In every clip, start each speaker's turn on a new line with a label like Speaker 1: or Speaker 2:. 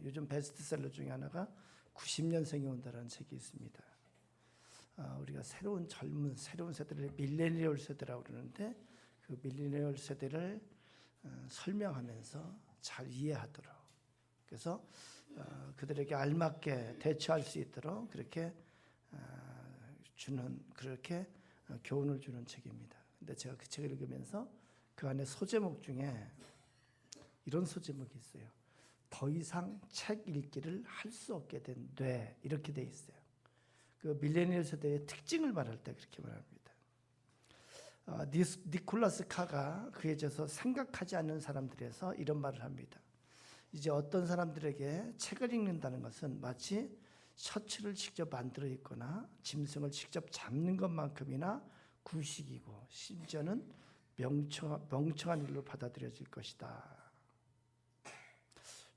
Speaker 1: 요즘 베스트셀러 중에 하나가 90년생이 온다라는 책이 있습니다. 우리가 새로운 세대를 밀레니얼 세대라고 그러는데 그 밀레니얼 세대를 설명하면서 잘 이해하도록, 그래서 그들에게 알맞게 대처할 수 있도록 그렇게 교훈을 주는 책입니다. 근데 제가 그 책을 읽으면서 그 안에 소제목 중에 이런 소제목이 있어요. 더 이상 책 읽기를 할 수 없게 된 뇌, 이렇게 돼 있어요. 그 밀레니얼 세대의 특징을 말할 때 그렇게 말합니다. 니콜라스 카가 그에 대해서 생각하지 않는 사람들에서 이런 말을 합니다. 이제 어떤 사람들에게 책을 읽는다는 것은 마치 셔츠를 직접 만들어 입거나 짐승을 직접 잡는 것만큼이나 구식이고 심지어는 멍청한 일로 받아들여질 것이다.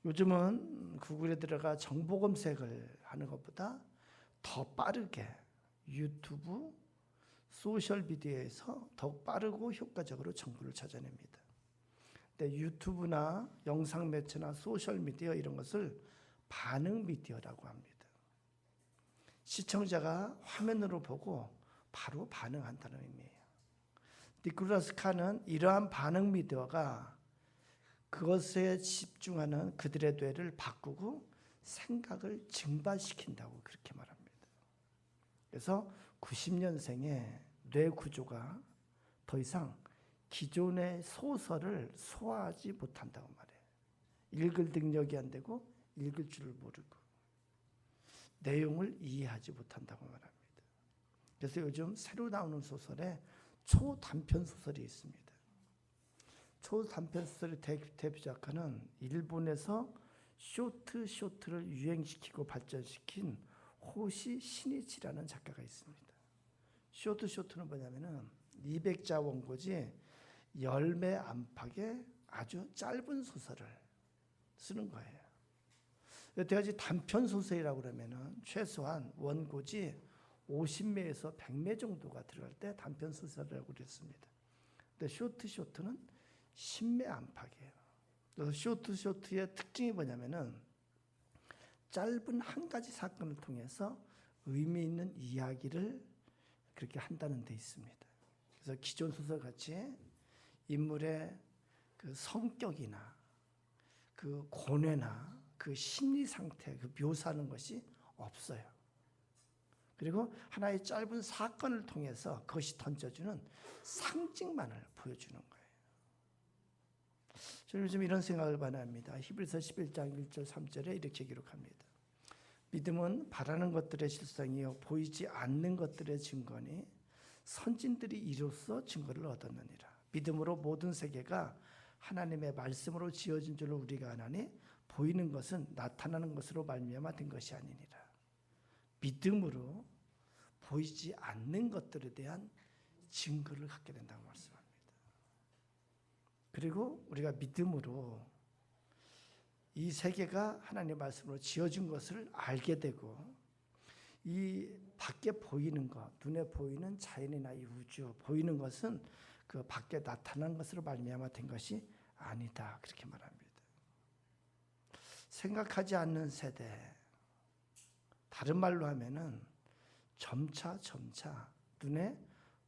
Speaker 1: 요즘은 구글에 들어가 정보 검색을 하는 것보다 더 빠르게 유튜브, 소셜미디어에서 더욱 빠르고 효과적으로 정보를 찾아냅니다. 근데 유튜브나 영상 매체나 소셜미디어 이런 것을 반응 미디어라고 합니다. 시청자가 화면으로 보고 바로 반응한다는 의미예요. 니콜라스 칸은 이러한 반응 미디어가 그것에 집중하는 그들의 뇌를 바꾸고 생각을 증발시킨다고 그렇게 말합니다. 그래서 90년생의 뇌 구조가 더 이상 기존의 소설을 소화하지 못한다고 말해요. 읽을 능력이 안 되고 읽을 줄을 모르고 내용을 이해하지 못한다고 말합니다. 그래서 요즘 새로 나오는 소설에 초단편 소설이 있습니다. 초단편 소설의 대표 작가는 일본에서 쇼트를 유행시키고 발전시킨 호시 시니치라는 작가가 있습니다. 쇼트는 뭐냐면은 200자 원고지 열매 안팎의 아주 짧은 소설을 쓰는 거예요. 여태까지 단편 소설이라고 그러면은 최소한 원고지 50매에서 100매 정도가 들어갈 때 단편 소설이라고 그랬습니다. 근데 쇼트는 10매 안팎이에요. 그래서 쇼트의 특징이 뭐냐면은 짧은 한 가지 사건을 통해서 의미 있는 이야기를 그렇게 한다는 데 있습니다. 그래서 기존 소설 같이 인물의 그 성격이나 그 고뇌나 그 심리 상태, 그 묘사하는 것이 없어요. 그리고 하나의 짧은 사건을 통해서 그것이 던져주는 상징만을 보여주는 거예요. 저는 요즘 이런 생각을 많이 합니다. 히브리서 11장 1절 3절에 이렇게 기록합니다. 믿음은 바라는 것들의 실상이요 보이지 않는 것들의 증거니 선진들이 이로써 증거를 얻었느니라. 믿음으로 모든 세계가 하나님의 말씀으로 지어진 줄을 우리가 아나니 보이는 것은 나타나는 것으로 말미암아 된 것이 아니니라. 믿음으로 보이지 않는 것들에 대한 증거를 갖게 된다고 말씀합니다. 그리고 우리가 믿음으로 이 세계가 하나님의 말씀으로 지어진 것을 알게 되고 이 밖에 보이는 것, 눈에 보이는 자연이나 이 우주 보이는 것은 그 밖에 나타난 것으로 말미암아 된 것이 아니다. 그렇게 말합니다. 생각하지 않는 세대, 다른 말로 하면은 점차 눈에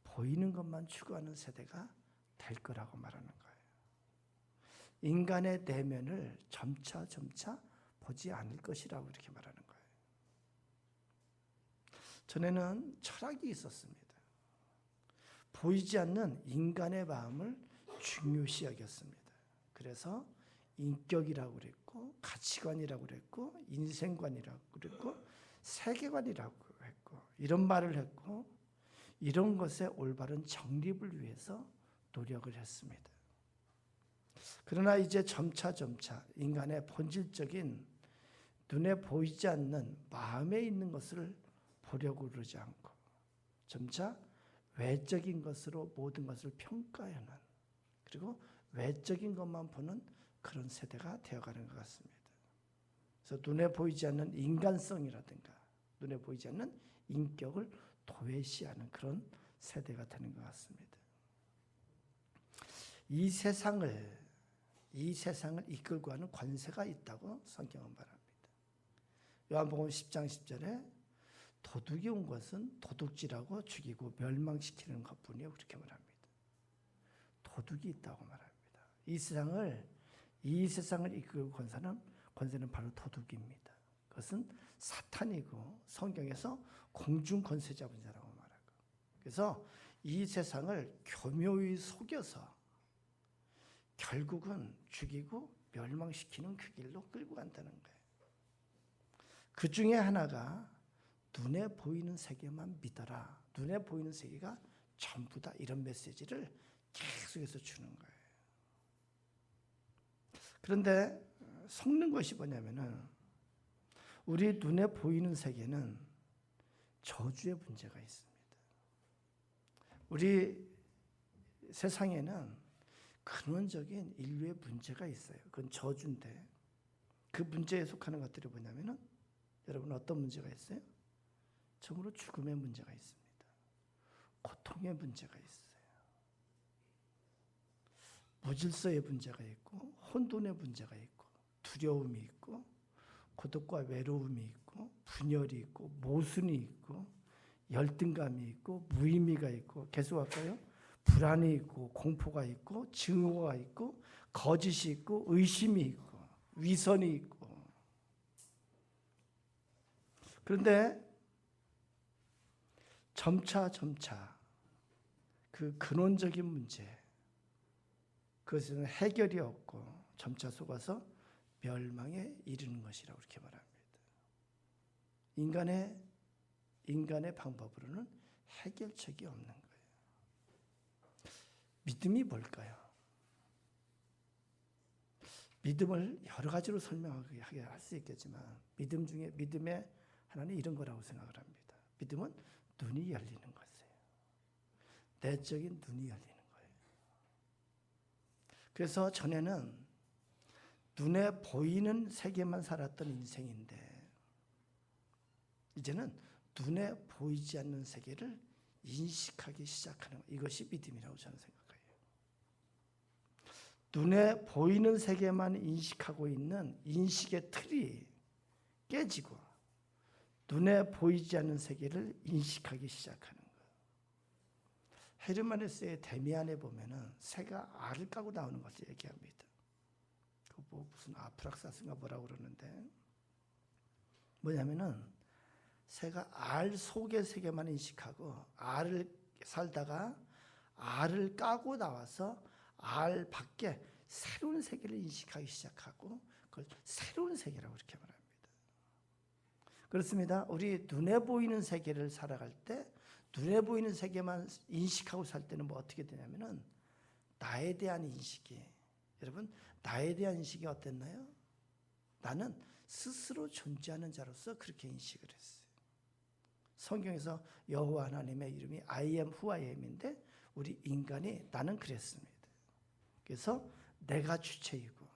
Speaker 1: 보이는 것만 추구하는 세대가 될 거라고 말하는 거예요. 인간의 내면을 점차 보지 않을 것이라고 이렇게 말하는 거예요. 전에는 철학이 있었습니다. 보이지 않는 인간의 마음을 중요시 여겼습니다. 그래서 인격이라고 그랬고 가치관이라고 그랬고 인생관이라고 그랬고 세계관이라고 했고 이런 말을 했고 이런 것의 올바른 정립을 위해서 노력을 했습니다. 그러나 이제 점차 인간의 본질적인 눈에 보이지 않는 마음에 있는 것을 보려고 그러지 않고 점차 외적인 것으로 모든 것을 평가하는 그리고 외적인 것만 보는 그런 세대가 되어가는 것 같습니다. 그래서 눈에 보이지 않는 인간성이라든가 눈에 보이지 않는 인격을 도외시하는 그런 세대가 되는 것 같습니다. 이 세상을 이끌고 가는 권세가 있다고 성경은 말합니다. 요한복음 10장 10절에 도둑이 온 것은 도둑질하고 죽이고 멸망시키는 것뿐이요 그렇게 말합니다. 도둑이 있다고 말합니다. 이 세상을 이끌고 권세는 바로 도둑입니다. 그것은 사탄이고 성경에서 공중 권세 잡은 자라고 말하고, 그래서 이 세상을 교묘히 속여서 결국은 죽이고 멸망시키는 그 길로 끌고 간다는 거예요. 그 중에 하나가 눈에 보이는 세계만 믿어라. 눈에 보이는 세계가 전부다. 이런 메시지를 계속해서 주는 거예요. 그런데 속는 것이 뭐냐면은 우리 눈에 보이는 세계는 저주의 문제가 있습니다. 우리 세상에는 근원적인 인류의 문제가 있어요. 그건 저주인데 그 문제에 속하는 것들이 뭐냐면은 여러분 어떤 문제가 있어요? 참으로 죽음의 문제가 있습니다. 고통의 문제가 있어요. 무질서의 문제가 있고 혼돈의 문제가 있고 두려움이 있고 고독과 외로움이 있고 분열이 있고 모순이 있고 열등감이 있고 무의미가 있고 계속할까요? 불안이 있고 공포가 있고 증오가 있고 거짓이 있고 의심이 있고 위선이 있고. 그런데 점차 그 근원적인 문제, 그것은 해결이 없고 점차 속아서 멸망에 이르는 것이라고 이렇게 말합니다. 인간의 방법으로는 해결책이 없는 거예요. 믿음이 뭘까요? 믿음을 여러 가지로 설명하게 할 수 있겠지만 믿음 중에 믿음의 하나는 이런 거라고 생각을 합니다. 믿음은 눈이 열리는 것이에요. 내적인 눈이 열리는 거예요. 그래서 전에는 눈에 보이는 세계만 살았던 인생인데 이제는 눈에 보이지 않는 세계를 인식하기 시작하는 것, 이것이 믿음이라고 저는 생각해요. 눈에 보이는 세계만 인식하고 있는 인식의 틀이 깨지고 눈에 보이지 않는 세계를 인식하기 시작하는 거예요. 헤르만헤세의 데미안에 보면은 새가 알을 까고 나오는 것을 얘기합니다. 그 뭐 무슨 아프락사스인가 뭐라고 그러는데 뭐냐면은 새가 알 속의 세계만 인식하고 알을 살다가 알을 까고 나와서 알 밖에 새로운 세계를 인식하기 시작하고 그걸 새로운 세계라고 이렇게 말합니다. 그렇습니다. 우리 눈에 보이는 세계를 살아갈 때 눈에 보이는 세계만 인식하고 살 때는 뭐 어떻게 되냐면은 나에 대한 인식이, 여러분 나에 대한 인식이 어땠나요? 나는 스스로 존재하는 자로서 그렇게 인식을 했어요. 성경에서 여호와 하나님의 이름이 I am who I am인데 우리 인간이 나는 그랬습니다. 그래서 내가 주체이고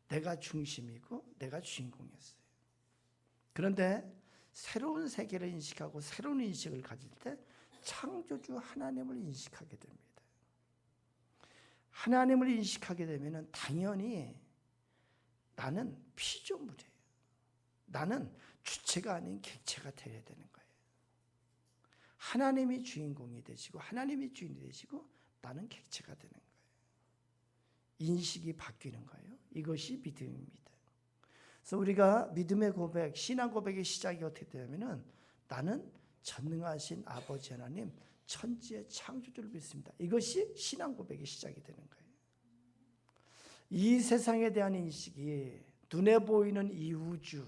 Speaker 1: 내가 중심이고 내가 주인공이었어요. 그런데 새로운 세계를 인식하고 새로운 인식을 가질 때 창조주 하나님을 인식하게 됩니다. 하나님을 인식하게 되면 당연히 나는 피조물이에요. 나는 주체가 아닌 객체가 되어야 되는 거예요. 하나님이 주인공이 되시고 하나님이 주인이 되시고 나는 객체가 되는 거예요. 인식이 바뀌는 거예요. 이것이 믿음입니다. 그래서 우리가 믿음의 고백, 신앙 고백의 시작이 어떻게 되냐면은 나는 전능하신 아버지 하나님 천지의 창조주를 믿습니다. 이것이 신앙 고백의 시작이 되는 거예요. 이 세상에 대한 인식이 눈에 보이는 이 우주,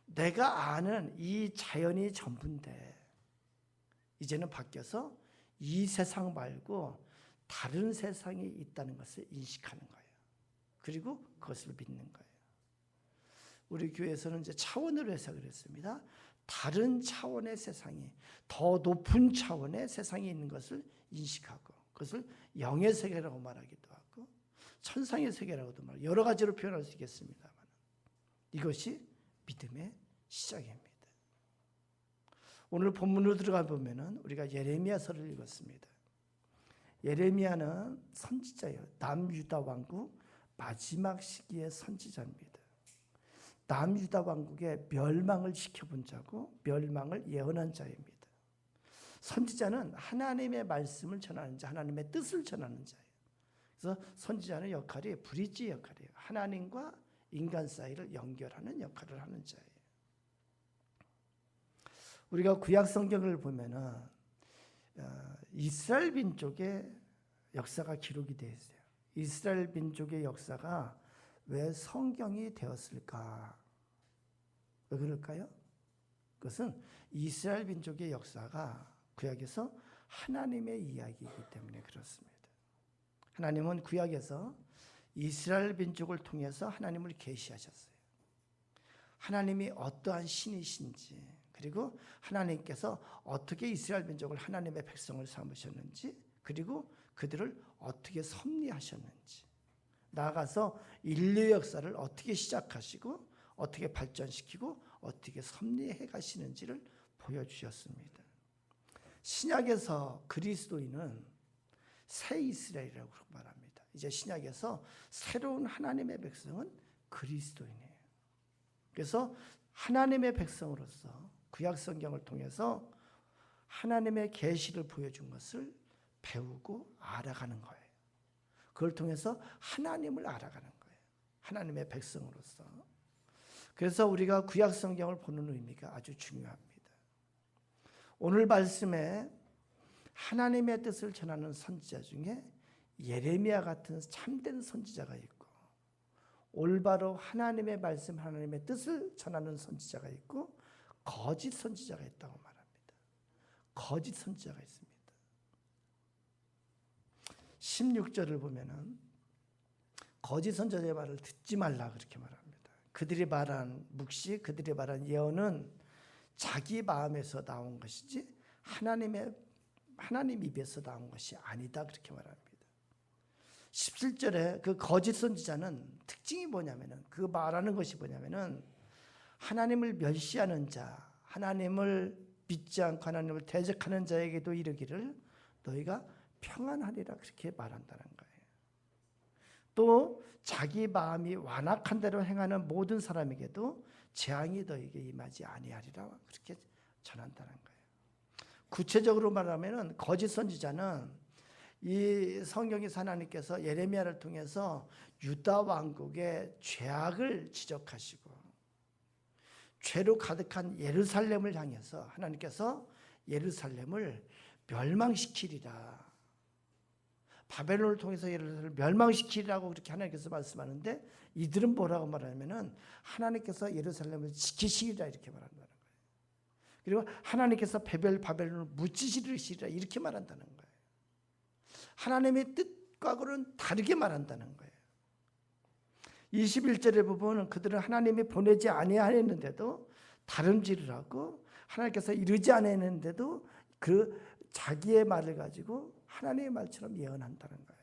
Speaker 1: 내가 아는 이 자연이 전부인데 이제는 바뀌어서 이 세상 말고 다른 세상이 있다는 것을 인식하는 거예요. 그리고 그것을 믿는 거예요. 우리 교회에서는 이제 차원으로 해석을 했습니다. 다른 차원의 세상이, 더 높은 차원의 세상이 있는 것을 인식하고 그것을 영의 세계라고 말하기도 하고 천상의 세계라고도 말하고 여러 가지로 표현할 수 있겠습니다만 이것이 믿음의 시작입니다. 오늘 본문으로 들어가 보면은 우리가 예레미야서를 읽었습니다. 예레미야는 선지자예요. 남유다 왕국 마지막 시기의 선지자입니다. 남유다 왕국의 멸망을 시켜본 자고 멸망을 예언한 자입니다. 선지자는 하나님의 말씀을 전하는 자, 하나님의 뜻을 전하는 자예요. 그래서 선지자의 역할이 브릿지 역할이에요. 하나님과 인간 사이를 연결하는 역할을 하는 자예요. 우리가 구약 성경을 보면은 이스라엘 민족의 역사가 기록이 되어 있어요. 이스라엘 민족의 역사가 왜 성경이 되었을까? 왜 그럴까요? 그것은 이스라엘 민족의 역사가 구약에서 하나님의 이야기이기 때문에 그렇습니다. 하나님은 구약에서 이스라엘 민족을 통해서 하나님을 계시하셨어요. 하나님이 어떠한 신이신지, 그리고 하나님께서 어떻게 이스라엘 민족을 하나님의 백성을 삼으셨는지, 그리고 그들을 어떻게 섭리하셨는지, 나아가서 인류 역사를 어떻게 시작하시고 어떻게 발전시키고 어떻게 섭리해 가시는지를 보여주셨습니다. 신약에서 그리스도인은 새 이스라엘이라고 말합니다. 이제 신약에서 새로운 하나님의 백성은 그리스도인이에요. 그래서 하나님의 백성으로서 구약 성경을 통해서 하나님의 계시를 보여준 것을 배우고 알아가는 거예요. 그걸 통해서 하나님을 알아가는 거예요. 하나님의 백성으로서. 그래서 우리가 구약 성경을 보는 의미가 아주 중요합니다. 오늘 말씀에 하나님의 뜻을 전하는 선지자 중에 예레미야 같은 참된 선지자가 있고, 올바로 하나님의 말씀, 하나님의 뜻을 전하는 선지자가 있고, 거짓 선지자가 있다고 말합니다. 거짓 선지자가 있습니다. 16절을 보면은 거짓 선지자의 말을 듣지 말라 그렇게 말합니다. 그들이 말한 묵시, 그들이 말한 예언은 자기 마음에서 나온 것이지 하나님 입에서 나온 것이 아니다 그렇게 말합니다. 17절에 그 거짓 선지자는 특징이 뭐냐면은, 그 말하는 것이 뭐냐면은 하나님을 멸시하는 자, 하나님을 믿지 않고 하나님을 대적하는 자에게도 이르기를 너희가 평안하리라 그렇게 말한다는 거예요. 또 자기 마음이 완악한 대로 행하는 모든 사람에게도 재앙이 너에게 임하지 아니하리라 그렇게 전한다는 거예요. 구체적으로 말하면 거짓 선지자는 이 성경에서 하나님께서 예레미야를 통해서 유다 왕국의 죄악을 지적하시고 죄로 가득한 예루살렘을 향해서 하나님께서 예루살렘을 멸망시키리라, 바벨론을 통해서 예루살렘을 멸망시키리라고 그렇게 하나님께서 말씀하는데, 이들은 뭐라고 말하냐면은 하나님께서 예루살렘을 지키시리라 이렇게 말한다는 거예요. 그리고 하나님께서 바벨론을 무찌르시리라 이렇게 말한다는 거예요. 하나님의 뜻과는 다르게 말한다는 거예요. 21절의 부분은 그들은 하나님이 보내지 아니하였는데도 다름질을 하고 하나님께서 이르지 아니하였는데도 그 자기의 말을 가지고 하나님의 말처럼 예언한다는 거예요.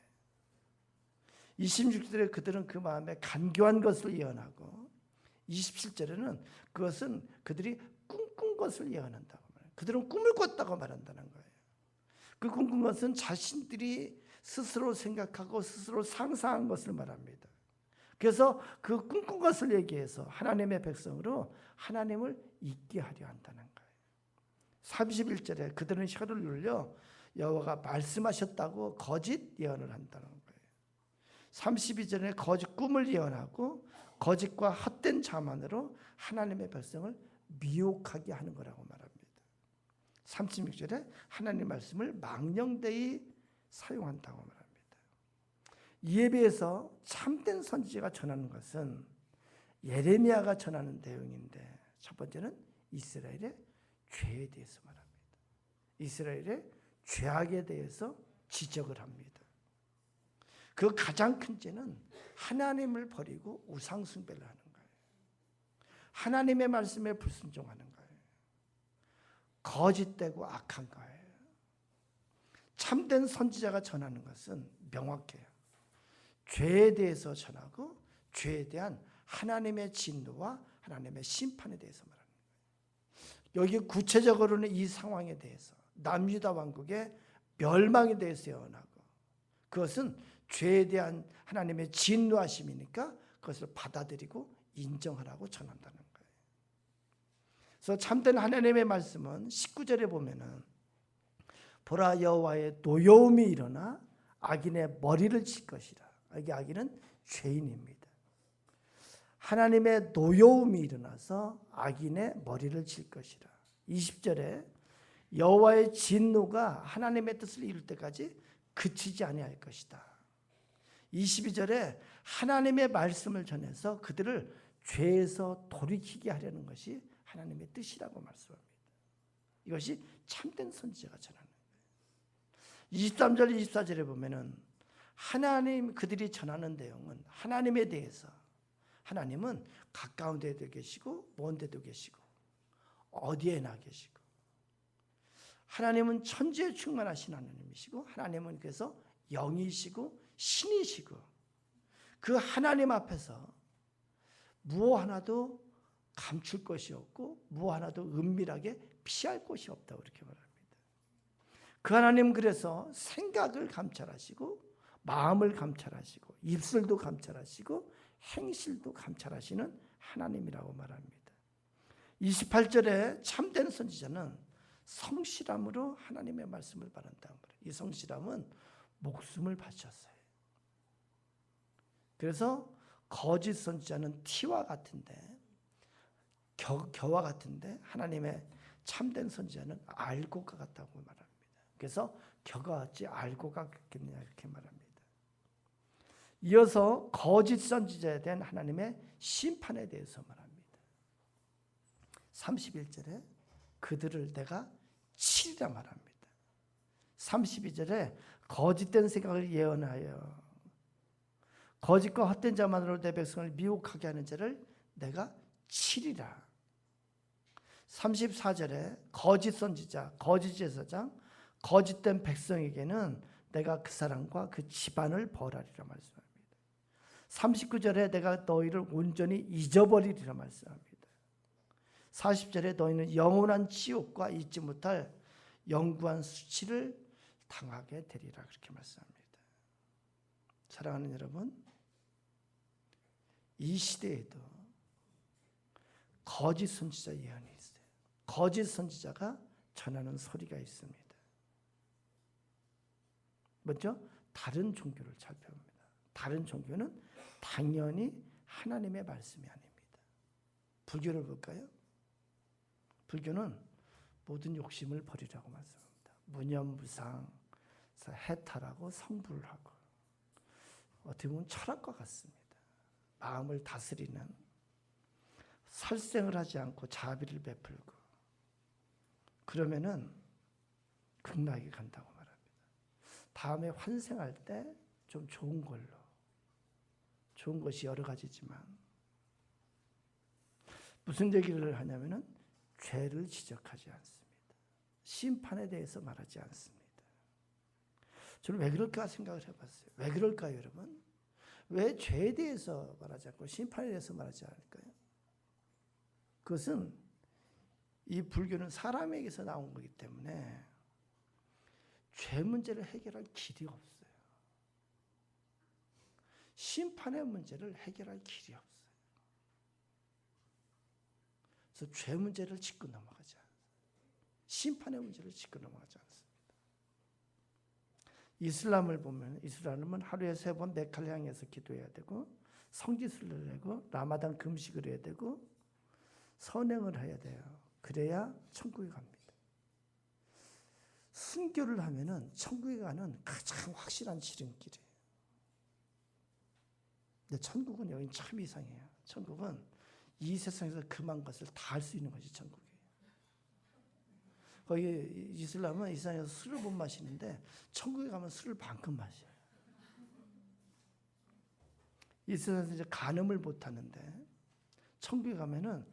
Speaker 1: 26절에 그들은 그 마음에 간교한 것을 예언하고, 27절에는 그것은 그들이 꿈꾼 것을 예언한다고 말해요. 그들은 꿈을 꿨다고 말한다는 거예요. 그 꿈꾼 것은 자신들이 스스로 생각하고 스스로 상상한 것을 말합니다. 그래서 그 꿈꾼 것을 얘기해서 하나님의 백성으로 하나님을 잊게 하려 한다는 거예요. 31절에 그들은 혀를 눌려 여호와가 말씀하셨다고 거짓 예언을 한다는 거예요. 32절에 거짓 꿈을 예언하고 거짓과 헛된 자만으로 하나님의 백성을 미혹하게 하는 거라고 말합니다. 36절에 하나님의 말씀을 망령되이 사용한다고 말합니다. 이에 비해서 참된 선지자가 전하는 것은 예레미야가 전하는 내용인데, 첫 번째는 이스라엘의 죄에 대해서 말합니다. 이스라엘의 죄악에 대해서 지적을 합니다. 그 가장 큰 죄는 하나님을 버리고 우상 숭배를 하는 거예요. 하나님의 말씀에 불순종하는 거예요. 거짓되고 악한 거예요. 참된 선지자가 전하는 것은 명확해요. 죄에 대해서 전하고 죄에 대한 하나님의 진노와 하나님의 심판에 대해서 말합니다. 여기 구체적으로는 이 상황에 대해서 남유다 왕국의 멸망에 대해서 예언하고, 그것은 죄에 대한 하나님의 진노하심이니까 그것을 받아들이고 인정하라고 전한다는 거예요. 그래서 참된 하나님의 말씀은 19절에 보면은 보라 여호와의 노여움이 일어나 악인의 머리를 칠 것이라. 여기 악인은 죄인입니다. 하나님의 노여움이 일어나서 악인의 머리를 칠 것이라. 20절에 여호와의 진노가 하나님의 뜻을 이룰 때까지 그치지 아니할 것이다. 22절에 하나님의 말씀을 전해서 그들을 죄에서 돌이키게 하려는 것이 하나님의 뜻이라고 말씀합니다. 이것이 참된 선지자가 전하는 거예요. 23절 24절에 보면은 하나님 그들이 전하는 내용은 하나님에 대해서 하나님은 가까운 데도 계시고 먼 데도 계시고 어디에나 계시고 하나님은 천지에 충만하신 하나님이시고 하나님은 그래서 영이시고 신이시고 그 하나님 앞에서 무엇 하나도 감출 것이 없고 무엇 하나도 은밀하게 피할 곳이 없다고 이렇게 말합니다. 그 하나님 그래서 생각을 감찰하시고 마음을 감찰하시고 입술도 감찰하시고 행실도 감찰하시는 하나님이라고 말합니다. 28절에 참된 선지자는 성실함으로 하나님의 말씀을 바른다는 거예요. 이 성실함은 목숨을 바쳤어요. 그래서 거짓 선지자는 티와 같은데 겨와 같은데 하나님의 참된 선지자는 알고가 같다고 말합니다. 그래서 겨가 같지 알고가 같겠냐 이렇게 말합니다. 이어서 거짓 선지자에 대한 하나님의 심판에 대해서 말합니다. 31절에 그들을 내가 치리라 말합니다. 32절에 거짓된 생각을 예언하여 거짓과 헛된 자만으로 내 백성을 미혹하게 하는 자를 내가 치리라. 34절에 거짓 선지자, 거짓 제사장, 거짓된 백성에게는 내가 그 사람과 그 집안을 벌하리라 말씀합니다. 39절에 내가 너희를 온전히 잊어버리리라 말씀합니다. 40절에 너희는 영원한 지옥과 잊지 못할 영구한 수치를 당하게 되리라 그렇게 말씀합니다. 사랑하는 여러분, 이 시대에도 거짓 선지자 예언이 있어요. 거짓 선지자가 전하는 소리가 있습니다. 먼저 다른 종교를 살펴봅니다. 다른 종교는 당연히 하나님의 말씀이 아닙니다. 불교를 볼까요? 불교는 모든 욕심을 버리라고 말씀합니다. 무념무상, 해탈하고 성불을 하고 어떻게 보면 철학과 같습니다. 마음을 다스리는 설생을 하지 않고 자비를 베풀고 그러면은 극락에 간다고 말합니다. 다음에 환생할 때 좀 좋은 걸로 좋은 것이 여러 가지지만 무슨 얘기를 하냐면은 죄를 지적하지 않습니다. 심판에 대해서 말하지 않습니다. 저는 왜 그럴까 생각을 해봤어요. 왜 그럴까요, 여러분? 왜 죄에 대해서 말하지 않고 심판에 대해서 말하지 않을까요? 그것은 이 불교는 사람에게서 나온 거기 때문에 죄 문제를 해결할 길이 없어요. 심판의 문제를 해결할 길이 없어요. 그래서 죄 문제를 짚고 넘어가지 않아요. 심판의 문제를 짚고 넘어가지 않습니다. 이슬람을 보면 이슬람은 하루에 3번 메카를 향해서 기도해야 되고 성지순례를 하고 라마단 금식을 해야 되고 선행을 해야 돼요. 그래야 천국에 갑니다. 순교를 하면은 천국에 가는 가장 확실한 지름길이에요. 근데 천국은 여긴 참 이상해요. 천국은 이 세상에서 금한 것을 다 할 수 있는 것이 천국이에요. 거기 이슬람은 이 세상에서 술을 못 마시는데 천국에 가면 술을 반큼 마셔요. 이 세상에서 이제 간음을 못 하는데 천국에 가면은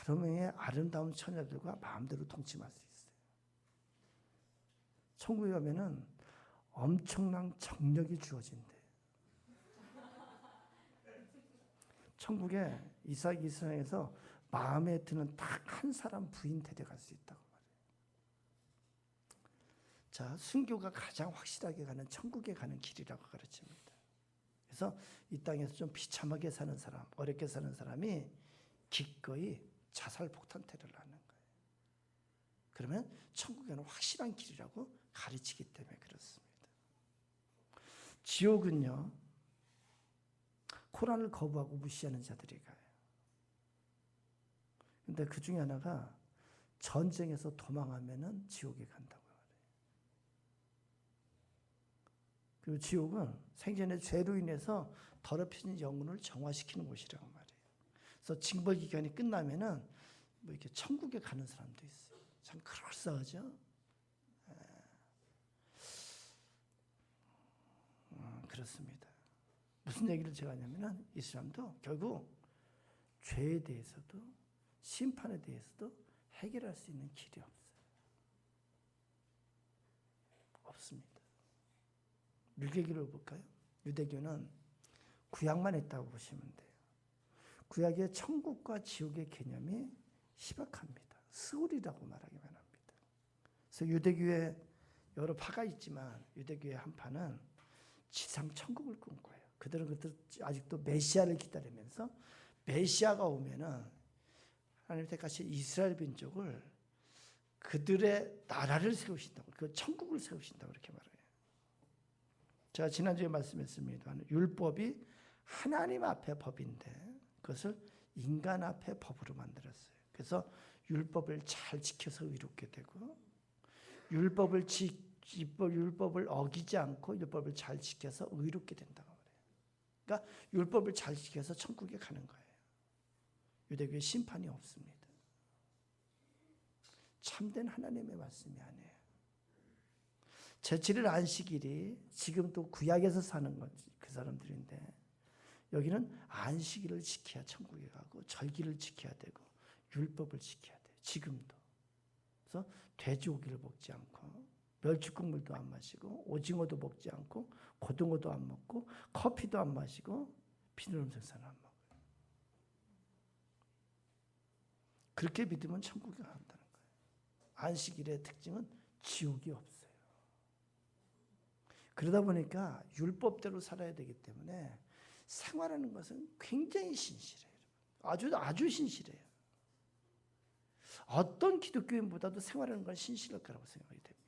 Speaker 1: 여러 명의 아름다운 처녀들과 마음대로 동침할 수 있어요. 천국에 가면은 엄청난 정력이 주어진대. 천국에 이 세상에서 마음에 드는 딱 한 사람 부인 데려갈 수 있다고 말해요. 자, 순교가 가장 확실하게 가는 천국에 가는 길이라고 가르칩니다. 그래서 이 땅에서 좀 비참하게 사는 사람, 어렵게 사는 사람이 기꺼이 자살 폭탄 테러를 하는 거예요. 그러면 천국에는 확실한 길이라고 가르치기 때문에 그렇습니다. 지옥은요, 코란을 거부하고 무시하는 자들이 가요. 근데 그 중에 하나가 전쟁에서 도망하면은 지옥에 간다고 말해요. 그리고 지옥은 생전의 죄로 인해서 더럽혀진 영혼을 정화시키는 곳이라고 말해요. 그래서 징벌 기간이 끝나면은 뭐 이렇게 천국에 가는 사람도 있어요. 참 그럴싸하죠. 그렇습니다. 무슨 얘기를 제가 하냐면은 이 사람도 결국 죄에 대해서도 심판에 대해서도 해결할 수 있는 길이 없어요. 없습니다. 유대교를 볼까요? 유대교는 구약만 있다고 보시면 돼요. 구약의 천국과 지옥의 개념이 희박합니다. 스올이라고 말하기만 합니다. 그래서 유대교에 여러 파가 있지만 유대교의 한 파는 지상 천국을 꿈꿔요. 그들은 아직도 메시아를 기다리면서 메시아가 오면은 하나님 택하신 이스라엘 민족을 그들의 나라를 세우신다고, 그 천국을 세우신다고 그렇게 말해요. 제가 지난주에 말씀했습니다. 율법이 하나님 앞에 법인데 그것을 인간 앞에 법으로 만들었어요. 그래서 율법을 잘 지켜서 의롭게 되고 율법을 어기지 않고 율법을 잘 지켜서 의롭게 된다고 말해요. 그러니까 율법을 잘 지켜서 천국에 가는 거예요. 유대교에 심판이 없습니다. 참된 하나님의 말씀이 아니에요. 제7일 안식일이 지금 또 구약에서 사는 거지 그 사람들인데 여기는 안식일을 지켜야 천국에 가고 절기를 지켜야 되고 율법을 지켜야 돼요. 지금도. 그래서 돼지고기를 먹지 않고 멸치국물도 안 마시고 오징어도 먹지 않고 고등어도 안 먹고 커피도 안 마시고 비누름 생선을 안 먹어요. 그렇게 믿으면 천국에 간다는 거예요. 안식일의 특징은 지옥이 없어요. 그러다 보니까 율법대로 살아야 되기 때문에 생활하는 것은 굉장히 신실해요. 아주 신실해요. 어떤 기독교인보다도 생활하는 건 신실할 거라고 생각이 됩니다.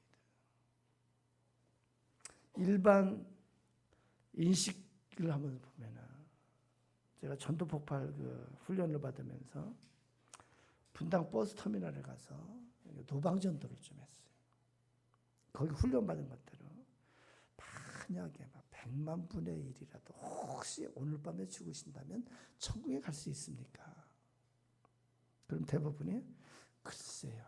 Speaker 1: 일반 인식을 한번 보면은 제가 전도 폭발 훈련을 받으면서 분당 버스터미널에 가서 노방전도를 좀 했어요. 거기 훈련받은 것대로 만약에 100만 분의 1이라도 혹시 오늘 밤에 죽으신다면 천국에 갈 수 있습니까? 그럼 대부분이 글쎄요.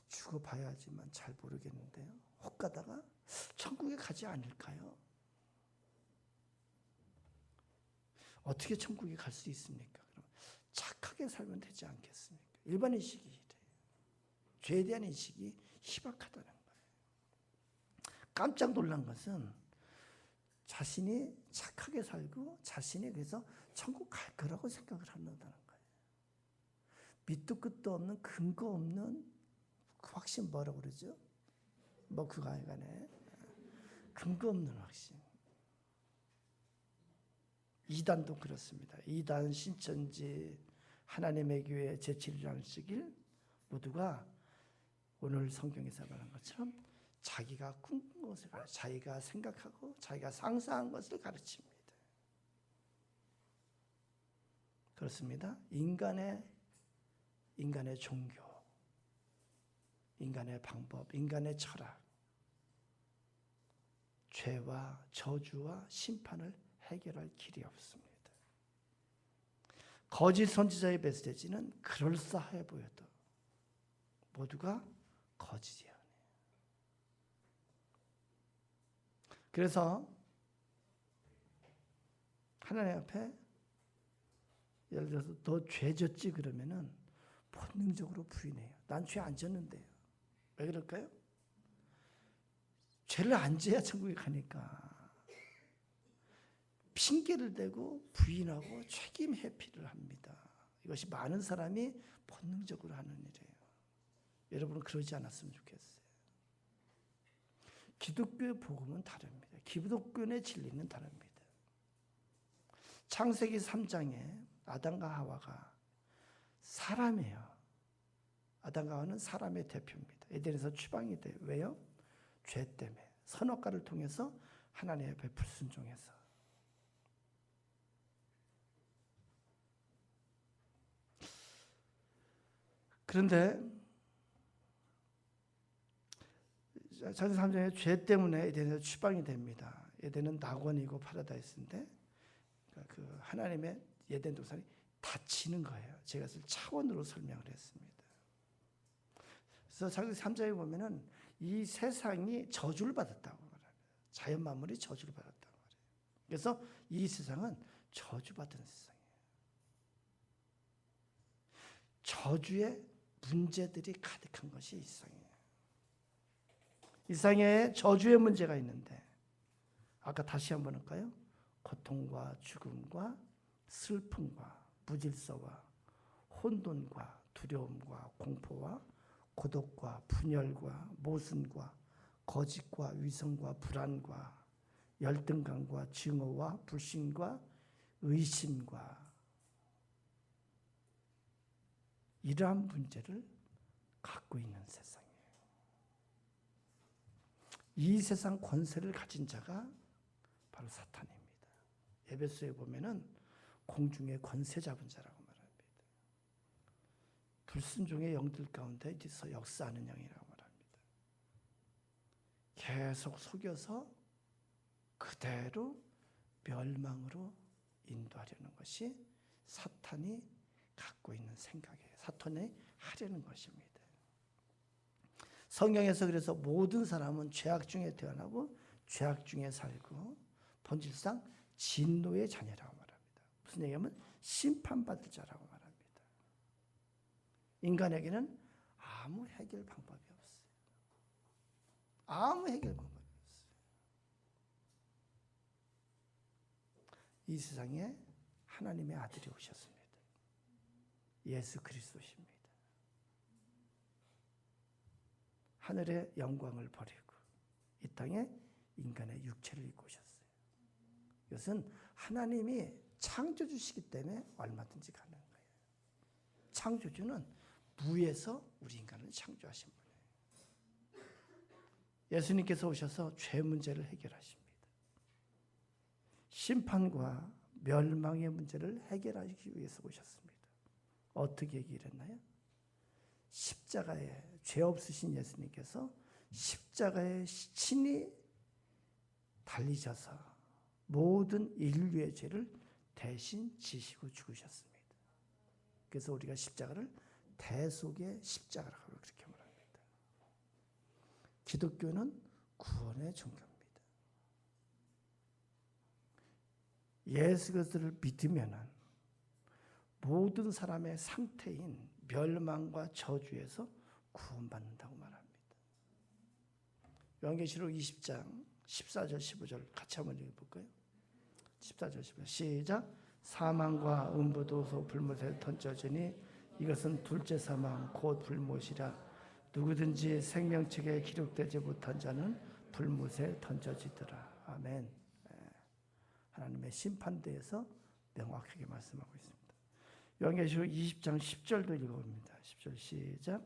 Speaker 1: 죽어봐야지만 잘 모르겠는데요. 혹 가다가 천국에 가지 않을까요? 어떻게 천국에 갈 수 있습니까? 그럼 착하게 살면 되지 않겠습니까? 일반 인식이 이래요. 죄에 대한 인식이 희박하다는 거예요. 깜짝 놀란 것은 자신이 착하게 살고 자신이 그래서 천국 갈 거라고 생각을 한다는 거예요. 밑도 끝도 없는 근거 없는 확신 뭐라고 그러죠? 뭐 그거 아니간에 근거 없는 확신. 이단도 그렇습니다. 이단, 신천지, 하나님의 교회, 제7일 안식일 모두가 오늘 성경에서 말한 것처럼 자기가 꿈꾼 것을 자기가 생각하고 자기가 상상한 것을 가르칩니다. 그렇습니다. 인간의 종교, 인간의 방법, 인간의 철학, 죄와 저주와 심판을 해결할 길이 없습니다. 거짓 선지자의 메시지는 그럴싸해 보여도 모두가 거짓이에요. 그래서 하나님 앞에 예를 들어서 너 죄 졌지 그러면은 본능적으로 부인해요. 난 죄 안 졌는데요. 왜 그럴까요? 죄를 안 져야 천국에 가니까. 핑계를 대고 부인하고 책임 회피를 합니다. 이것이 많은 사람이 본능적으로 하는 일이에요. 여러분은 그러지 않았으면 좋겠어요. 기독교의 복음은 다릅니다. 기독교의 진리는 다릅니다. 창세기 3장에 아담과 하와가 사람이에요. 아담과 하와는 사람의 대표입니다. 에덴에서 추방이 돼요. 왜요? 죄 때문에. 선악과를 통해서 하나님 앞에 불순종해서. 그런데 창세기 3장에 죄 때문에 에덴에서 추방이 됩니다. 에덴은 낙원이고 파라다이스인데 그 하나님의 에덴 동산이 닫히는 거예요. 제가 차원으로 설명을 했습니다. 그래서 창세기 3장에 보면은 이 세상이 저주를 받았다고 말합니다. 자연 만물이 저주를 받았다고 말해요. 그래서 이 세상은 저주받은 세상이에요. 저주의 문제들이 가득한 것이 이 세상이에요. 이 세상에 저주의 문제가 있는데 아까 다시 한번 할까요? 고통과 죽음과 슬픔과 무질서와 혼돈과 두려움과 공포와 고독과 분열과 모순과 거짓과 위선과 불안과 열등감과 증오와 불신과 의심과 이러한 문제를 갖고 있는 세상이에요. 이 세상 권세를 가진 자가 바로 사탄입니다. 에베소에 보면은 공중의 권세 잡은 자라고 말합니다. 불순종의 영들 가운데 있어 역사하는 영이라고 말합니다. 계속 속여서 그대로 멸망으로 인도하려는 것이 사탄이 갖고 있는 생각이에요. 사탄이 하려는 것입니다. 성경에서 그래서 모든 사람은 죄악 중에 태어나고 죄악 중에 살고 본질상 진노의 자녀라고 말합니다. 무슨 얘기냐면 심판받을 자라고 말합니다. 인간에게는 아무 해결 방법이 없어요. 아무 해결 방법이 없어요. 이 세상에 하나님의 아들이 오셨습니다. 예수 그리스도십니다. 하늘의 영광을 버리고 이 땅에 인간의 육체를 입고 오셨어요. 이것은 하나님이 창조주시기 때문에 얼마든지 가능한 거예요. 창조주는 무에서 우리 인간을 창조하신 분이에요. 예수님께서 오셔서 죄 문제를 해결하십니다. 심판과 멸망의 문제를 해결하기 위해서 오셨습니다. 어떻게 해결했나요? 십자가에 죄 없으신 예수님께서 십자가에 친히 달리셔서 모든 인류의 죄를 대신 지시고 죽으셨습니다. 그래서 우리가 십자가를 대속의 십자가라고 그렇게 말합니다. 기독교는 구원의 종교입니다. 예수 그리스도를 믿으면은 모든 사람의 상태인 멸망과 저주에서 구원받는다고 말합니다. 요한계시록 20장 14절 15절 같이 한번 읽어볼까요? 14절 15절 시작. 사망과 음부도 불못에 던져지니 이것은 둘째 사망 곧 불못이라. 누구든지 생명책에 기록되지 못한 자는 불못에 던져지더라. 아멘. 하나님의 심판대에서 명확하게 말씀하고 있습니다. 요한계시록 20장 10절도 읽어봅니다. 10절 시작.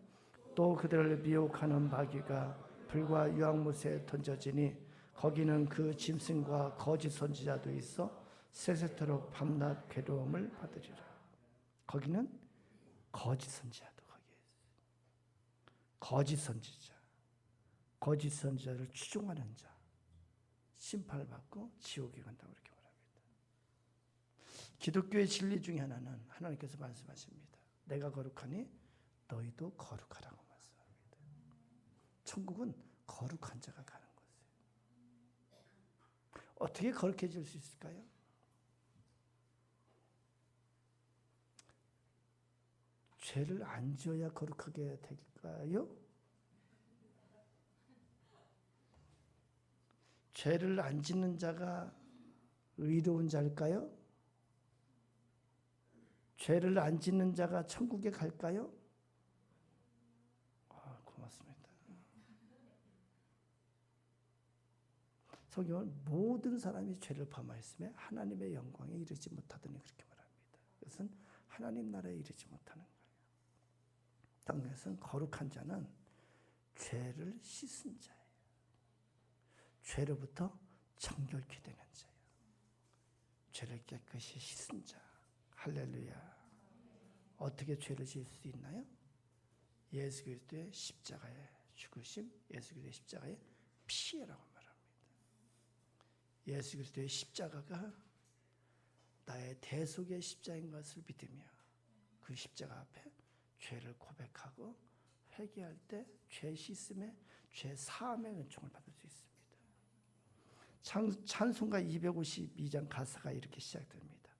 Speaker 1: 또 그들을 미혹하는 마귀가 불과 유황못에 던져지니 거기는 그 짐승과 거짓 선지자도 있어 세세토록 밤낮 괴로움을 받으리라. 거기는 거짓 선지자도 거기에 있어요. 거짓 선지자를 추종하는 자 심판을 받고 지옥에 간다고 이렇게 말합니다. 기독교의 진리 중에 하나는 하나님께서 말씀하십니다. 내가 거룩하니 너희도 거룩하라고 말씀합니다. 천국은 거룩한 자가 가는 것이에요. 어떻게 거룩해질 수 있을까요? 죄를 안 지어야 거룩하게 될까요? 죄를 안 짓는 자가 의로운 자일까요? 죄를 안 짓는 자가 천국에 갈까요? 고맙습니다. 성경은 모든 사람이 죄를 범하였으며 하나님의 영광에 이르지 못하더니 그렇게 말합니다. 그것은 하나님 나라에 이르지 못하는 거예요. 성경에서는 거룩한 자는 죄를 씻은 자예요. 죄로부터 정결케 되는 자예요. 죄를 깨끗이 씻은 자. 할렐루야. 어떻게 죄를 씻을 수 있나요? 예수 그리스도의 십자가의 죽으심, 예수 그리스도의 십자가의 피해라고 말합니다. 예수 그리스도의 십자가가 나의 대속의 십자인 것을 믿으며 그 십자가 앞에 죄를 고백하고 회개할 때 죄 씻음의 죄 사함의 은총을 받을 수 있습니다. 찬송가 252장 가사가 이렇게 시작됩니다.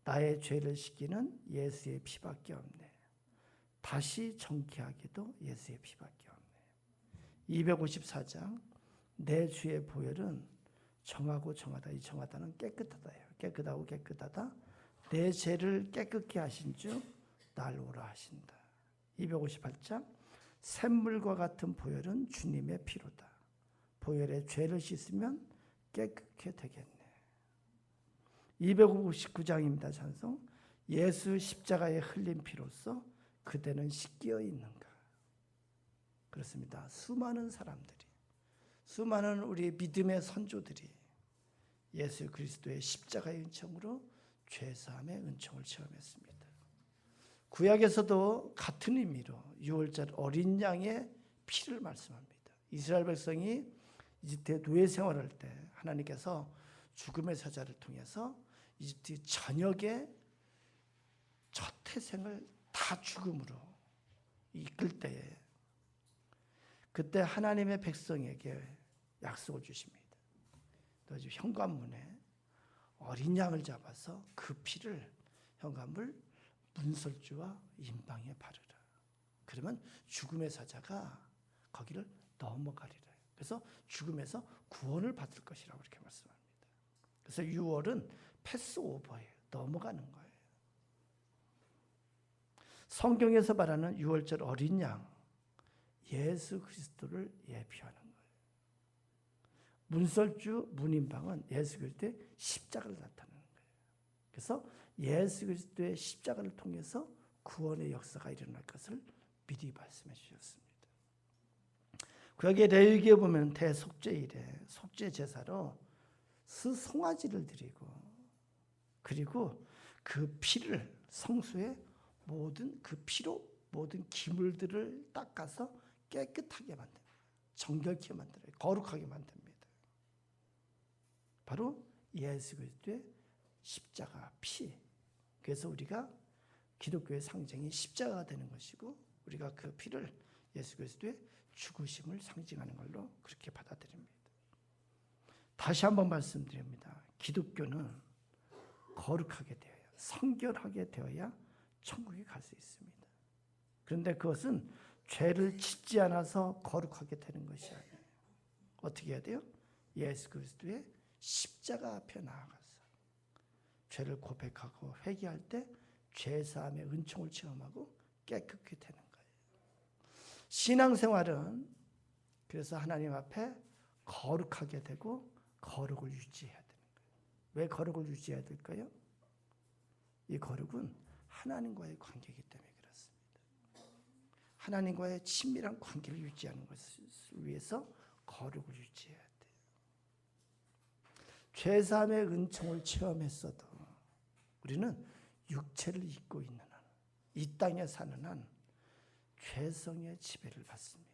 Speaker 1: 나의 죄를 씻기는 예수의 피밖에 없네. 다시 정케하기도 예수의 피밖에 없네. 254장 내 주의 보혈은 정하고 정하다. 이 정하다는 깨끗하다예요. 깨끗하고 깨끗하다. 내 죄를 깨끗게 하신 주 날 오라 하신다. 258장 샘물과 같은 보혈은 주님의 피로다. 보혈에 죄를 씻으면 깨끗게 되겠네. 259장입니다. 찬송. 예수 십자가에 흘린 피로써 그대는 씻겨 있는가. 그렇습니다. 수많은 사람들이, 수많은 우리 믿음의 선조들이 예수 그리스도의 십자가의 은총으로 죄사함의 은총을 체험했습니다. 구약에서도 같은 의미로 유월절 어린 양의 피를 말씀합니다. 이스라엘 백성이 이집트의 노예 생활할 때 하나님께서 죽음의 사자를 통해서 이집트 전역의 첫 태생을 다 죽음으로 이끌 때에 그때 하나님의 백성에게 약속을 주십니다. 너 집 현관문에 어린 양을 잡아서 그 피를 현관문 문설주와 임방에 바르라. 그러면 죽음의 사자가 거기를 넘어가리라. 그래서 죽음에서 구원을 받을 것이라고 이렇게 말씀합니다. 그래서 6월은 패스오버예요. 넘어가는 거예요. 성경에서 말하는 6월절 어린 양, 예수 그리스도를 예표하는 거예요. 문설주, 문임방은 예수 그리스도의 십자가를 나타내는 거예요. 그래서 예수 그리스도의 십자가를 통해서 구원의 역사가 일어날 것을 미리 말씀해 주셨습니다. 구약의 레위기에 보면 대속죄일에 속죄 제사로 송아지를 드리고 그리고 그 피를 성소에 모든 그 피로 모든 기물들을 닦아서 깨끗하게 만듭니다. 정결케 만들어요. 거룩하게 만듭니다. 바로 예수 그리스도의 십자가 피. 그래서 우리가 기독교의 상징이 십자가가 되는 것이고 우리가 그 피를 예수 그리스도의 죽으심을 상징하는 걸로 그렇게 받아들입니다. 다시 한번 말씀드립니다. 기독교는 거룩하게 되어야, 성결하게 되어야 천국에 갈 수 있습니다. 그런데 그것은 죄를 짓지 않아서 거룩하게 되는 것이 아니에요. 어떻게 해야 돼요? 예수 그리스도의 십자가 앞에 나아가서 죄를 고백하고 회개할 때 죄사함의 은총을 체험하고 깨끗게 되는 거예요. 신앙생활은 그래서 하나님 앞에 거룩하게 되고 거룩을 유지해야 되는 거예요. 왜 거룩을 유지해야 될까요? 이 거룩은 하나님과의 관계이기 때문에 그렇습니다. 하나님과의 친밀한 관계를 유지하는 것을 위해서 거룩을 유지해야 돼요. 죄사함의 은총을 체험했어도 우리는 육체를 입고 있는 한, 이 땅에 사는 한 죄성의 지배를 받습니다.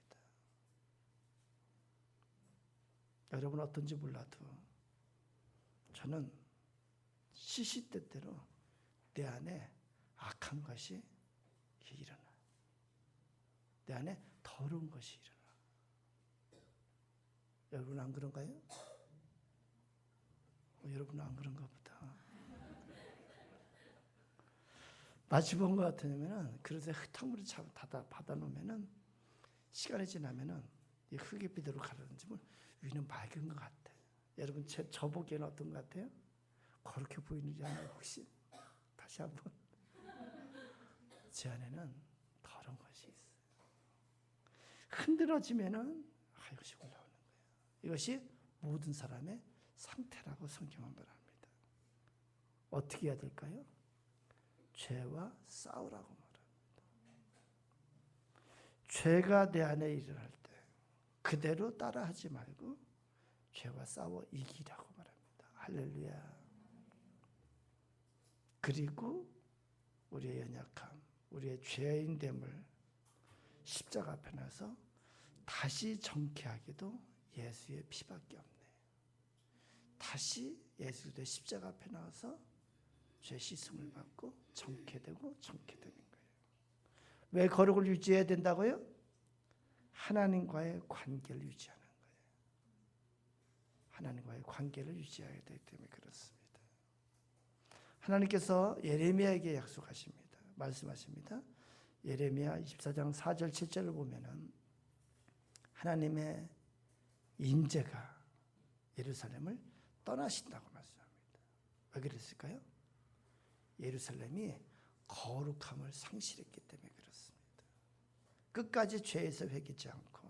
Speaker 1: 여러분 어떤지 몰라도 저는 시시때때로 내 안에 악한 것이 일어나요. 내 안에 더러운 것이 일어나요. 여러분 안 그런가요? 여러분은 안 그런가 보다. 마치 본 것 같으면은 그릇에 흙탕물을 받아놓으면은 시간이 지나면은 이 흙이 비대로 가라앉지 위는 맑은 것 같아. 여러분 저 보기에는 어떤 것 같아요? 그렇게 보이는지 아나요 혹시? 다시 한번. 제 안에는 더러운 것이 있어요. 흔들어지면은 이것이 올라오는 거예요. 이것이 모든 사람의 상태라고 성경은 말합니다. 어떻게 해야 될까요? 죄와 싸우라고 말합니다. 죄가 내 안에 일어날 때 그대로 따라하지 말고 죄와 싸워 이기라고 말합니다. 할렐루야. 그리고 우리의 연약함, 우리의 죄인됨을 십자가 앞에 나서 다시 정케하기도 예수의 피밖에 없네. 다시 예수 그리스도의 십자가 앞에 나와서 죄 씻음을 받고 정케되고 정케되는 거예요. 왜 거룩을 유지해야 된다고요? 하나님과의 관계를 유지하는 거예요. 하나님과의 관계를 유지해야 되기 때문에 그렇습니다. 하나님께서 예레미야에게 약속하십니다. 말씀하십니다. 예레미야 24장 4절 7절을 보면은 하나님의 임재가 예루살렘을 떠나신다고 말씀합니다. 왜 그랬을까요? 예루살렘이 거룩함을 상실했기 때문에 그렇습니다. 끝까지 죄에서 회개치 않고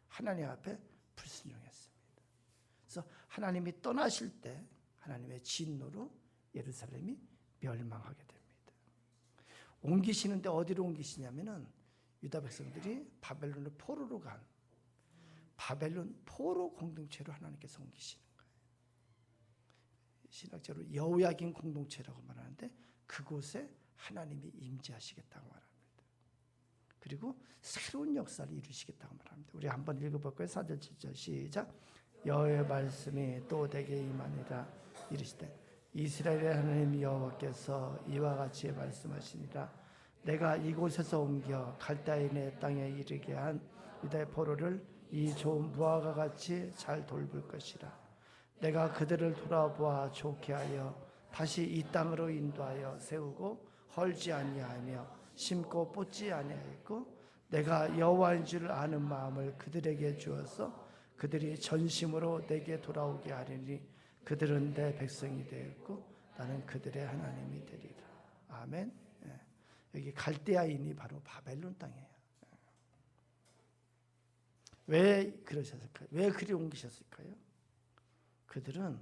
Speaker 1: 하나님 앞에 불순종했습니다. 그래서 하나님이 떠나실 때 하나님의 진노로 예루살렘이 멸망하게 됩니다. 옮기시는데 어디로 옮기시냐면은 유다 백성들이 바벨론의 포로로 간 바벨론 포로 공동체로 하나님께서 옮기시는 거예요. 신학적으로 여호야긴 공동체라고 말하는데 그곳에 하나님이 임재하시겠다고 말합니다. 그리고 새로운 역사를 이루시겠다고 말합니다. 우리 한번 읽어볼까요? 4절 7절 시작. 여호와의 말씀이 또 내게 임하니라 이르시되 이스라엘의 하나님 여호와께서 이와 같이 말씀하시니라. 내가 이곳에서 옮겨 갈대아인의 땅에 이르게 한 유다의 포로를 이 좋은 무화과 같이 잘 돌볼 것이라. 내가 그들을 돌아보아 좋게 하여 다시 이 땅으로 인도하여 세우고 헐지 아니하며 심고 뽑지 아니하였고 내가 여호와인 줄 아는 마음을 그들에게 주어서 그들이 전심으로 내게 돌아오게 하리니 그들은 내 백성이 되었고 나는 그들의 하나님이 되리라. 아멘. 예. 여기 갈대아인이 바로 바벨론 땅이에요. 왜 그러셨을까요? 왜 그리 옮기셨을까요? 그들은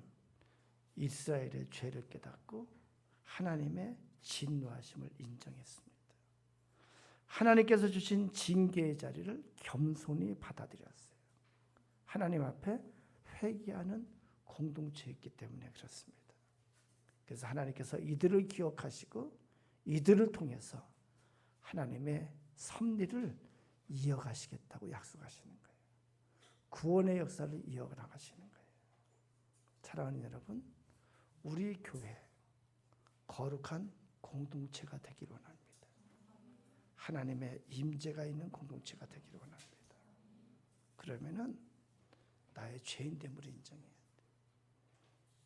Speaker 1: 이스라엘의 죄를 깨닫고 하나님의 진노하심을 인정했습니다. 하나님께서 주신 징계의 자리를 겸손히 받아들였어요. 하나님 앞에 회개하는 공동체였기 때문에 그렇습니다. 그래서 하나님께서 이들을 기억하시고 이들을 통해서 하나님의 섭리를 이어가시겠다고 약속하시는 거예요. 구원의 역사를 이어나가시는 거예요. 사랑하는 여러분, 우리 교회 거룩한 공동체가 되기를 원합니다. 하나님의 임재가 있는 공동체가 되기를 원합니다. 그러면은 나의 죄인됨을 인정해야 돼.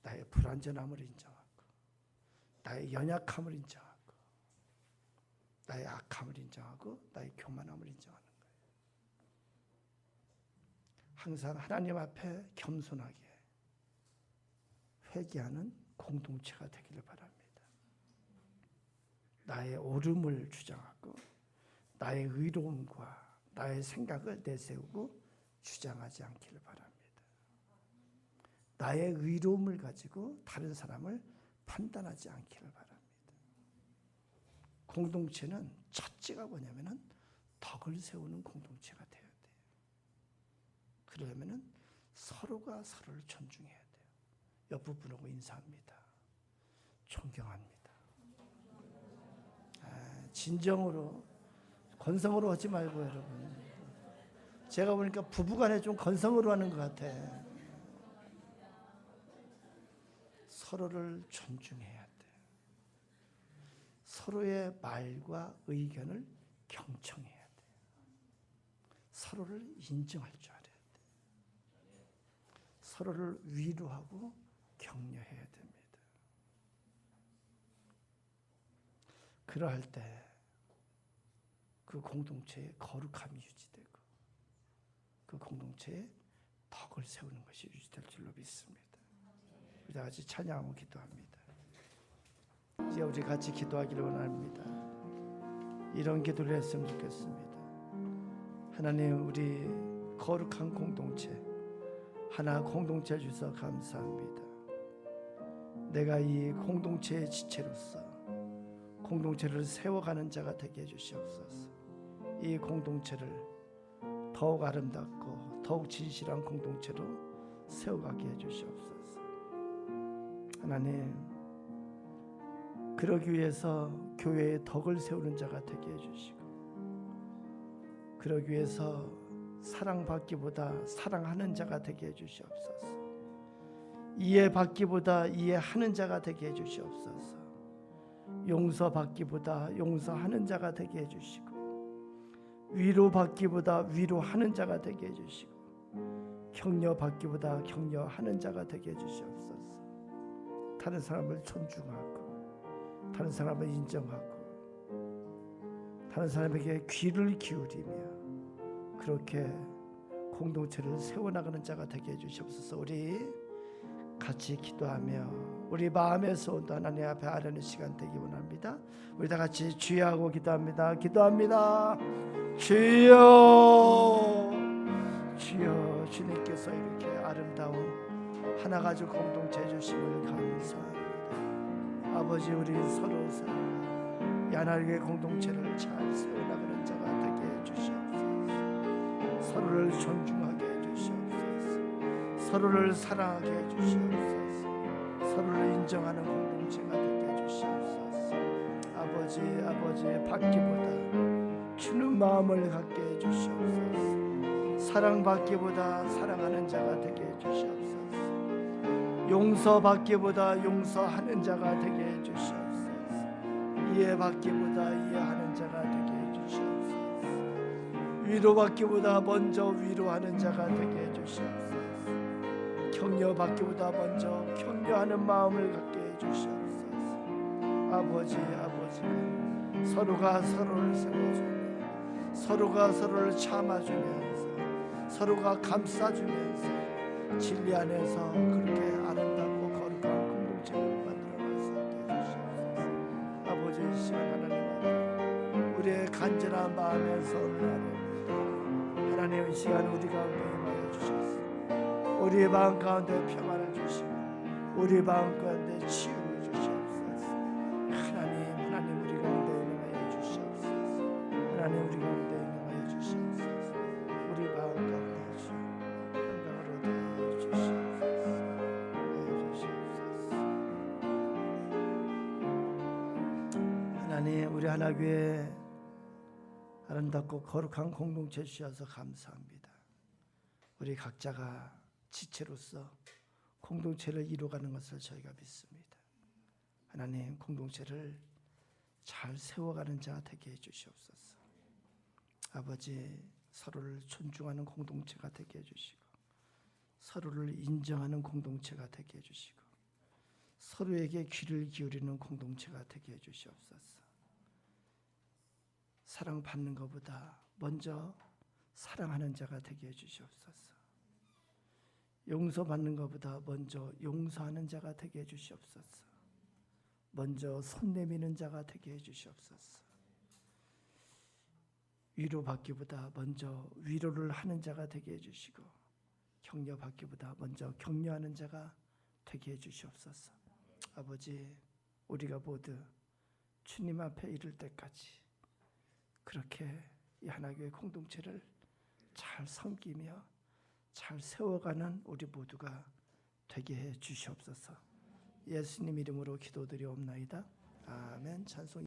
Speaker 1: 나의 불완전함을 인정하고 나의 연약함을 인정하고 나의 악함을 인정하고 나의 교만함을 인정하는 거예요. 항상 하나님 앞에 겸손하게 회개하는 공동체가 되기를 바랍니다. 나의 옳음을 주장하고 나의 의로움과 나의 생각을 내세우고 주장하지 않기를 바랍니다. 나의 의로움을 가지고 다른 사람을 판단하지 않기를 바랍니다. 공동체는 첫째가 뭐냐면은 덕을 세우는 공동체가 되어야 돼요. 그러려면은 서로가 서로를 존중해야 돼요. 옆부분하고 인사합니다. 존경합니다. 진정으로 건성으로 하지 말고 여러분. 제가 보니까 부부간에 좀 건성으로 하는 것 같아. 서로를 존중해야 돼. 서로의 말과 의견을 경청해야 돼. 서로를 인정할 줄 알아야 돼. 서로를 위로하고 격려해야 됩니다. 그러할 때 그 공동체의 거룩함이 유지되고 그 공동체의 덕을 세우는 것이 유지될 줄로 믿습니다. 우리 다 같이 찬양하고 기도합니다. 이제 우리 같이 기도하기를 원합니다. 이런 기도를 했으면 좋겠습니다. 하나님, 우리 거룩한 공동체 하나 공동체 주셔서 감사합니다. 내가 이 공동체의 지체로서 공동체를 세워가는 자가 되게 해주시옵소서. 이 공동체를 더욱 아름답고 더욱 진실한 공동체로 세워가게 해주시옵소서. 하나님, 그러기 위해서 교회의 덕을 세우는 자가 되게 해주시고, 그러기 위해서 사랑받기보다 사랑하는 자가 되게 해주시옵소서. 이해받기보다 이해하는 자가 되게 해주시옵소서. 용서받기보다 용서하는 자가 되게 해주시고, 위로받기보다 위로하는 자가 되게 해주시고, 격려받기보다 격려하는 자가 되게 해주시옵소서. 다른 사람을 존중하고, 다른 사람을 인정하고, 다른 사람에게 귀를 기울이며 그렇게 공동체를 세워나가는 자가 되게 해주시옵소서. 우리 같이 기도하며 우리 마음에서 온다 하나님 앞에 아뢰는 시간 되기 원합니다. 우리 다 같이 주여하고 기도합니다. 기도합니다. 주여, 주여, 주님께서 이렇게 아름다운 하나 가족 공동체 해주심을 감사합니다. 아버지, 우리 서로 하나님의 공동체를 잘 세워나가는 자가 되게 해주시옵소서. 서로를 존중하게 해주시옵소서. 서로를 사랑하게 해주시옵소서. 서로를 인정하는 공동체가 되게 해주시옵소서. 아버지, 받기보다 주는 마음을 갖게 해주시옵소서. 사랑받기보다 사랑하는 자가 되게 해주시옵소서. 용서받기보다 용서하는 자가 되게 해주시옵소서. 이해받기보다 이해하는 자가 되게 해주시옵소서. 위로받기보다 먼저 위로하는 자가 되게 해주시옵소서. 격려받기보다 먼저 격려하는 마음을 갖게 해주시옵소서. 아버지, 서로가 서로를 세워주며, 서로가 서로를 참아주면서, 서로가 감싸주면서 진리 안에서 그렇게 아름답고 거룩한 공동체를 만들어갈 수 있게 해주시옵소서. 아버지, 이 시간 하나님 우리의 간절한 마음에서 하나님, 이 시간 우리 가운데 임하여 주셔서 우리의 마음 가운데 평안을 주시고 우리 마음 가운데 치유를 주시옵소서. 하나님 우리 가운데 임하여 주시옵소서. 하나님 우리 가운데 임하여 주시옵소서. 우리 마음 가운데 평강을 얻어 주시옵소서. 하나님, 우리 하나교회 아름답고 거룩한 공동체 주셔서 감사합니다. 우리 각자가 지체로서 공동체를 이루어가는 것을 저희가 믿습니다. 하나님, 공동체를 잘 세워가는 자 되게 해주시옵소서. 아버지, 서로를 존중하는 공동체가 되게 해주시고, 서로를 인정하는 공동체가 되게 해주시고, 서로에게 귀를 기울이는 공동체가 되게 해주시옵소서. 사랑받는 것보다 먼저 사랑하는 자가 되게 해주시옵소서. 용서받는 것보다 먼저 용서하는 자가 되게 해주시옵소서. 먼저 손 내미는 자가 되게 해주시옵소서. 위로받기보다 먼저 위로를 하는 자가 되게 해주시고, 격려받기보다 먼저 격려하는 자가 되게 해주시옵소서. 아버지, 우리가 모두 주님 앞에 이를 때까지 그렇게 이 하나교회 공동체를 잘 섬기며 잘 세워가는 우리 모두가 되게 해 주시옵소서. 예수님 이름으로 기도드리옵나이다. 아멘. 찬송.